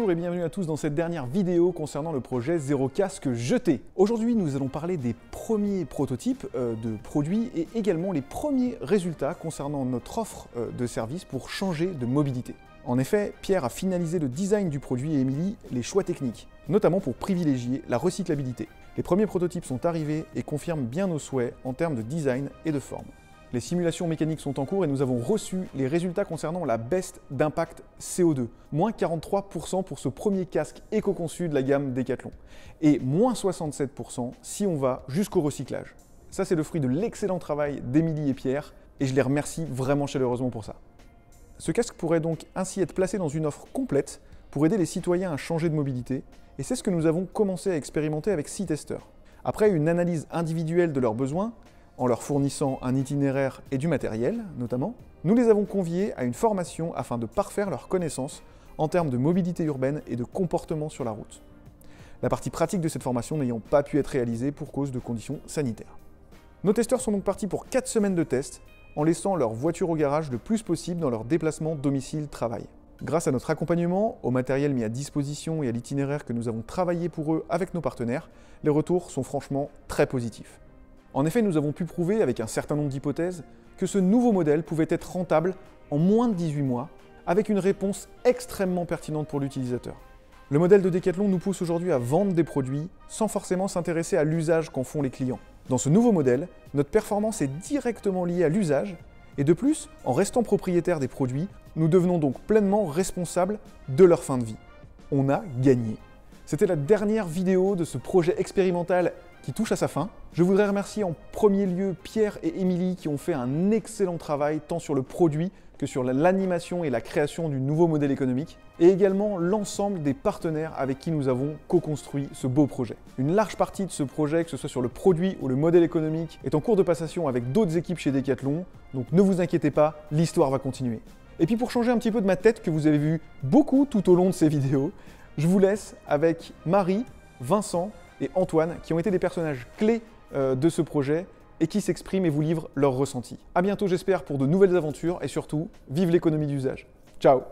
Bonjour et bienvenue à tous dans cette dernière vidéo concernant le projet Zéro Casque Jeté. Aujourd'hui, nous allons parler des premiers prototypes de produits et également les premiers résultats concernant notre offre de service pour changer de mobilité. En effet, Pierre a finalisé le design du produit et Émilie les choix techniques, notamment pour privilégier la recyclabilité. Les premiers prototypes sont arrivés et confirment bien nos souhaits en termes de design et de forme. Les simulations mécaniques sont en cours et nous avons reçu les résultats concernant la baisse d'impact CO2. Moins 43% pour ce premier casque éco-conçu de la gamme Decathlon. Et moins 67% si on va jusqu'au recyclage. Ça, c'est le fruit de l'excellent travail d'Émilie et Pierre et je les remercie vraiment chaleureusement pour ça. Ce casque pourrait donc ainsi être placé dans une offre complète pour aider les citoyens à changer de mobilité et c'est ce que nous avons commencé à expérimenter avec 6 testeurs. Après une analyse individuelle de leurs besoins, en leur fournissant un itinéraire et du matériel, notamment, nous les avons conviés à une formation afin de parfaire leurs connaissances en termes de mobilité urbaine et de comportement sur la route. La partie pratique de cette formation n'ayant pas pu être réalisée pour cause de conditions sanitaires. Nos testeurs sont donc partis pour 4 semaines de tests, en laissant leur voiture au garage le plus possible dans leur déplacement domicile-travail. Grâce à notre accompagnement, au matériel mis à disposition et à l'itinéraire que nous avons travaillé pour eux avec nos partenaires, les retours sont franchement très positifs. En effet, nous avons pu prouver, avec un certain nombre d'hypothèses, que ce nouveau modèle pouvait être rentable en moins de 18 mois, avec une réponse extrêmement pertinente pour l'utilisateur. Le modèle de Decathlon nous pousse aujourd'hui à vendre des produits sans forcément s'intéresser à l'usage qu'en font les clients. Dans ce nouveau modèle, notre performance est directement liée à l'usage, et de plus, en restant propriétaire des produits, nous devenons donc pleinement responsables de leur fin de vie. On a gagné. C'était la dernière vidéo de ce projet expérimental qui touche à sa fin. Je voudrais remercier en premier lieu Pierre et Émilie qui ont fait un excellent travail tant sur le produit que sur l'animation et la création du nouveau modèle économique, et également l'ensemble des partenaires avec qui nous avons co-construit ce beau projet. Une large partie de ce projet, que ce soit sur le produit ou le modèle économique, est en cours de passation avec d'autres équipes chez Decathlon, donc ne vous inquiétez pas, l'histoire va continuer. Et puis pour changer un petit peu de ma tête que vous avez vu beaucoup tout au long de ces vidéos, je vous laisse avec Marie, Vincent et Antoine, qui ont été des personnages clés de ce projet et qui s'expriment et vous livrent leurs ressentis. A bientôt j'espère pour de nouvelles aventures et surtout, vive l'économie d'usage. Ciao!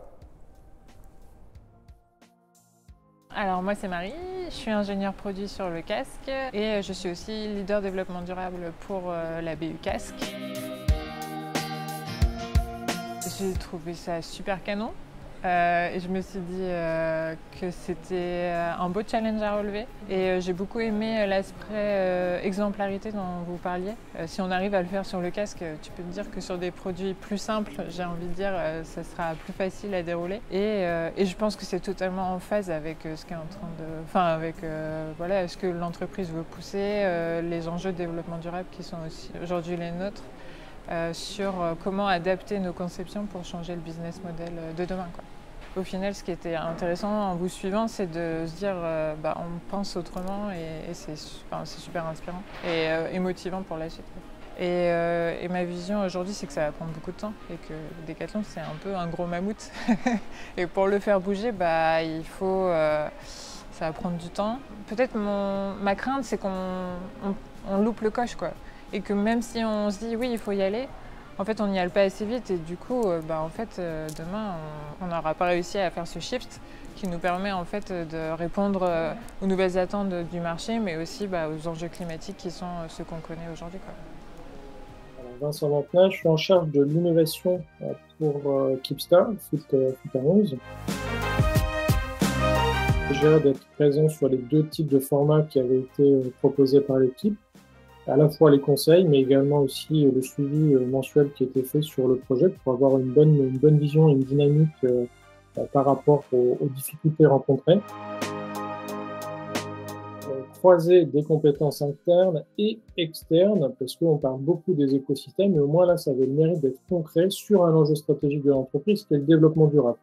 Alors moi c'est Marie, je suis ingénieure produit sur le casque et je suis aussi leader développement durable pour la BU Casque. J'ai trouvé ça super canon. Et je me suis dit que c'était un beau challenge à relever et j'ai beaucoup aimé l'aspect exemplarité dont vous parliez. Si on arrive à le faire sur le casque, tu peux te dire que sur des produits plus simples, j'ai envie de dire, ça sera plus facile à dérouler et je pense que c'est totalement en phase avec ce qui est en train de, enfin avec voilà, ce que l'entreprise veut pousser, les enjeux de développement durable qui sont aussi aujourd'hui les nôtres. Sur comment adapter nos conceptions pour changer le business model de demain, quoi. Au final, ce qui était intéressant en vous suivant, c'est de se dire on pense autrement et c'est super inspirant et motivant pour la suite. Et ma vision aujourd'hui, c'est que ça va prendre beaucoup de temps et que Decathlon, c'est un peu un gros mammouth. Et pour le faire bouger, il faut, ça va prendre du temps. Peut-être ma crainte, c'est qu'on loupe le coche, quoi. Et que même si on se dit oui, il faut y aller, en fait, on n'y allait pas assez vite et du coup, demain, on n'aura pas réussi à faire ce shift qui nous permet en fait de répondre aux nouvelles attentes du marché, mais aussi aux enjeux climatiques qui sont ceux qu'on connaît aujourd'hui, quoi. Vincent Lantin, je suis en charge de l'innovation pour Keepstar, Foot à 11. Déjà d'être présent sur les 2 types de formats qui avaient été proposés par l'équipe, à la fois les conseils, mais également aussi le suivi mensuel qui était fait sur le projet pour avoir une bonne vision et une dynamique par rapport aux difficultés rencontrées. Croiser des compétences internes et externes, parce qu'on parle beaucoup des écosystèmes, mais au moins là, ça avait le mérite d'être concret sur un enjeu stratégique de l'entreprise, qui est le développement durable.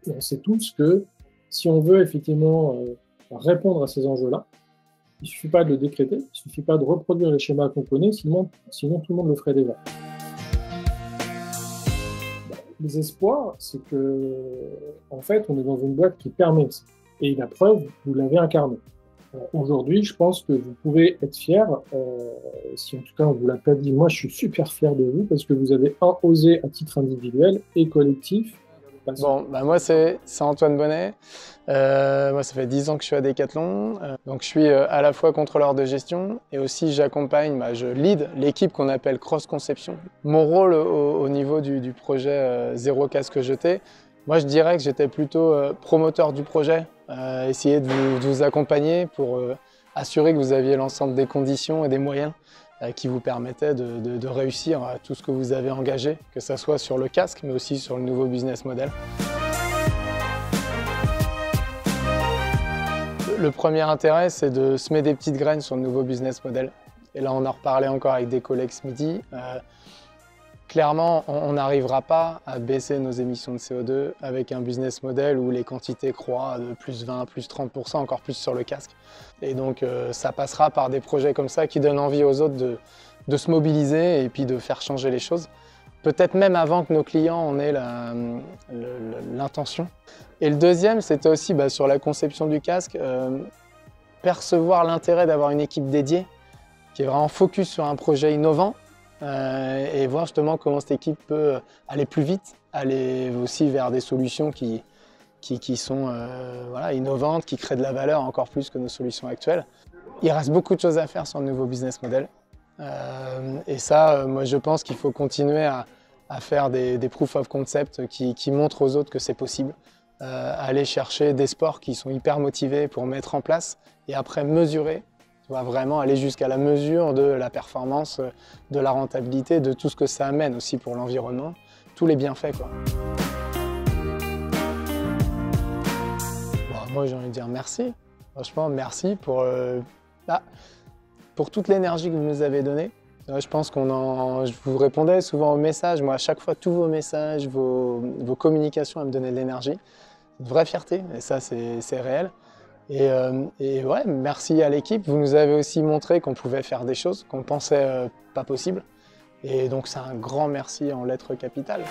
Et on sait tous que si on veut effectivement répondre à ces enjeux-là, il ne suffit pas de le décréter, il ne suffit pas de reproduire les schémas qu'on connaît, sinon tout le monde le ferait déjà. Les espoirs, c'est que, en fait, on est dans une boîte qui permet ça. Et la preuve, vous l'avez incarné. Aujourd'hui, je pense que vous pouvez être fiers, si en tout cas on ne vous l'a pas dit, moi je suis super fier de vous, parce que vous avez osé à titre individuel et collectif passion. Bon, moi c'est Antoine Bonnet. Moi ça fait 10 ans que je suis à Decathlon. Donc je suis à la fois contrôleur de gestion et aussi j'accompagne, je lead l'équipe qu'on appelle Cross Conception. Mon rôle au niveau du projet Zéro Casque Jeté, moi je dirais que j'étais plutôt promoteur du projet, essayer de vous accompagner pour assurer que vous aviez l'ensemble des conditions et des moyens qui vous permettaient de réussir à tout ce que vous avez engagé, que ce soit sur le casque, mais aussi sur le nouveau business model. Le premier intérêt, c'est de semer des petites graines sur le nouveau business model. Et là, on en reparlait encore avec des collègues ce midi. Clairement, on n'arrivera pas à baisser nos émissions de CO2 avec un business model où les quantités croient de plus 20, plus 30%, encore plus sur le casque. Et donc, ça passera par des projets comme ça qui donnent envie aux autres de se mobiliser et puis de faire changer les choses. Peut-être même avant que nos clients en aient l'intention. Et le deuxième, c'était aussi sur la conception du casque, percevoir l'intérêt d'avoir une équipe dédiée qui est vraiment focus sur un projet innovant. Et voir justement comment cette équipe peut aller plus vite, aller aussi vers des solutions qui sont innovantes, qui créent de la valeur encore plus que nos solutions actuelles. Il reste beaucoup de choses à faire sur le nouveau business model. Et ça, moi je pense qu'il faut continuer à faire des proof of concept qui montrent aux autres que c'est possible. Aller chercher des sports qui sont hyper motivés pour mettre en place et après mesurer. On va vraiment aller jusqu'à la mesure de la performance, de la rentabilité, de tout ce que ça amène aussi pour l'environnement, tous les bienfaits, quoi. Bon, moi j'ai envie de dire merci, franchement merci pour toute l'énergie que vous nous avez donnée. Je pense je vous répondais souvent aux messages, moi à chaque fois tous vos messages, vos communications elles me donnaient de l'énergie. Une vraie fierté, et ça c'est réel. Et ouais, merci à l'équipe. Vous nous avez aussi montré qu'on pouvait faire des choses qu'on pensait pas possibles. Et donc c'est un grand merci en lettres capitales.